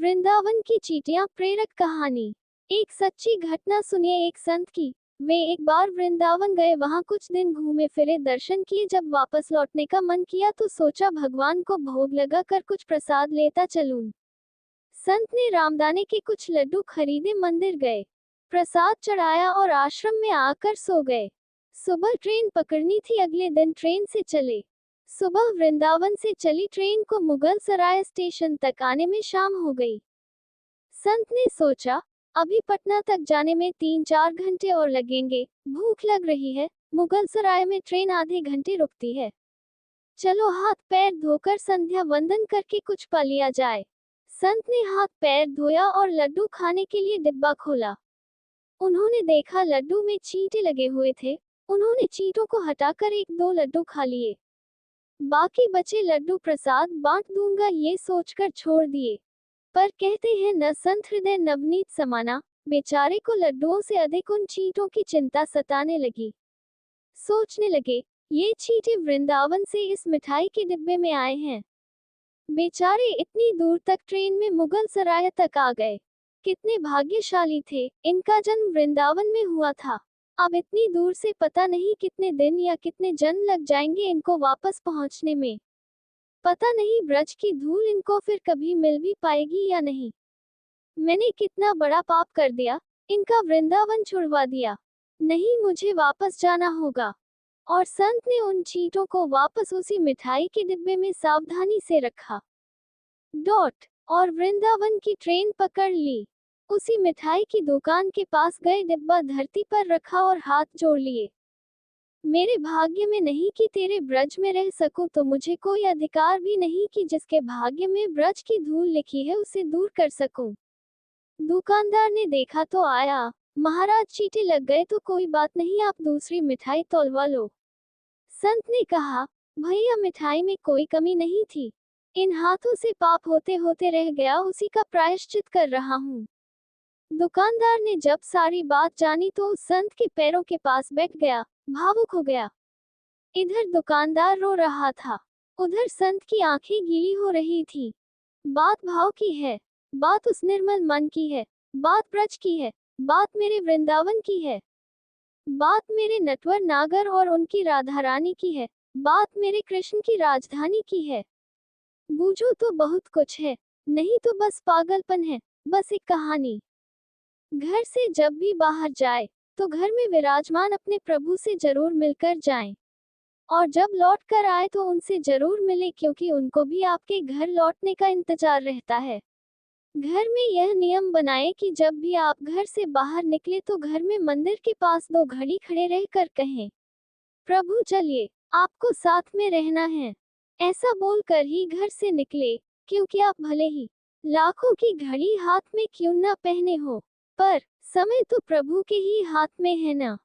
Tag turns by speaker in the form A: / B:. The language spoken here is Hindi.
A: वृंदावन की चींटियां प्रेरक कहानी। एक सच्ची घटना सुनिए एक संत की। वे एक बार वृंदावन गए, वहां कुछ दिन घूमे फिरे, दर्शन किए। जब वापस लौटने का मन किया तो सोचा भगवान को भोग लगा कर कुछ प्रसाद लेता चलूं। संत ने रामदाने के कुछ लड्डू खरीदे, मंदिर गए, प्रसाद चढ़ाया और आश्रम में आकर सो गए। सुबह ट्रेन पकड़नी थी, अगले दिन ट्रेन से चले। सुबह वृंदावन से चली ट्रेन को मुगल सराय स्टेशन तक आने में शाम हो गई। संत ने सोचा अभी पटना तक जाने में 3-4 घंटे और लगेंगे, भूख लग रही है, मुगल सराय में ट्रेन आधे घंटे रुकती है, चलो हाथ पैर धोकर संध्या वंदन करके कुछ पा लिया जाए। संत ने हाथ पैर धोया और लड्डू खाने के लिए डिब्बा खोला। उन्होंने देखा लड्डू में चींटे लगे हुए थे। उन्होंने चींटों को हटाकर 1-2 लड्डू खा लिए, बाकी बचे लड्डू प्रसाद बांट दूंगा ये सोचकर छोड़ दिए। पर कहते हैं न संत हृदय नवनीत समाना, बेचारे को लड्डुओं से अधिक उन चींटों की चिंता सताने लगी। सोचने लगे ये चींटे वृंदावन से इस मिठाई के डिब्बे में आए हैं, बेचारे इतनी दूर तक ट्रेन में मुगल सराय तक आ गए, कितने भाग्यशाली थे, इनका जन्म वृंदावन में हुआ था। अब इतनी दूर से पता नहीं कितने दिन या कितने जन्म लग जाएंगे इनको वापस पहुंचने में। पता नहीं ब्रज की धूल इनको फिर कभी मिल भी पाएगी या नहीं। मैंने कितना बड़ा पाप कर दिया, इनका वृंदावन छुड़वा दिया। नहीं, मुझे वापस जाना होगा। और संत ने उन चींटों को वापस उसी मिठाई के डिब्बे में सावधानी से रखा। और वृंदावन की ट्रेन पकड़ ली। उसी मिठाई की दुकान के पास गए, डिब्बा धरती पर रखा और हाथ जोड़ लिए। मेरे भाग्य में नहीं कि तेरे ब्रज में रह सकूं, तो मुझे कोई अधिकार भी नहीं कि जिसके भाग्य में ब्रज की धूल लिखी है उसे दूर कर सकूं। दुकानदार ने देखा तो आया, महाराज चींटे लग गए तो कोई बात नहीं, आप दूसरी मिठाई तोलवा लो। संत ने कहा भैया मिठाई में कोई कमी नहीं थी, इन हाथों से पाप होते होते रह गया, उसी का प्रायश्चित कर रहा हूँ। दुकानदार ने जब सारी बात जानी तो उस संत के पैरों के पास बैठ गया, भावुक हो गया। इधर दुकानदार रो रहा था, उधर संत की आंखें गीली हो रही थी। बात भाव की है, बात उस निर्मल मन की है, बात ब्रज की है, बात मेरे वृंदावन की है, बात मेरे नटवर नागर और उनकी राधा रानी की है, बात मेरे कृष्ण की राजधानी की है। बूझो तो बहुत कुछ है, नहीं तो बस पागलपन है, बस एक कहानी। घर से जब भी बाहर जाए तो घर में विराजमान अपने प्रभु से जरूर मिलकर जाएं, और जब लौट कर आए तो उनसे जरूर मिले, क्योंकि उनको भी आपके घर लौटने का इंतजार रहता है। घर में यह नियम बनाएं कि जब भी आप घर से बाहर निकले तो घर में मंदिर के पास 2 घड़ी खड़े रहकर कहें, प्रभु चलिए, आपको साथ में रहना है। ऐसा बोलकर ही घर से निकले, क्योंकि आप भले ही लाखों की घड़ी हाथ में क्यों न पहने हो, पर समय तो प्रभु के ही हाथ में है ना।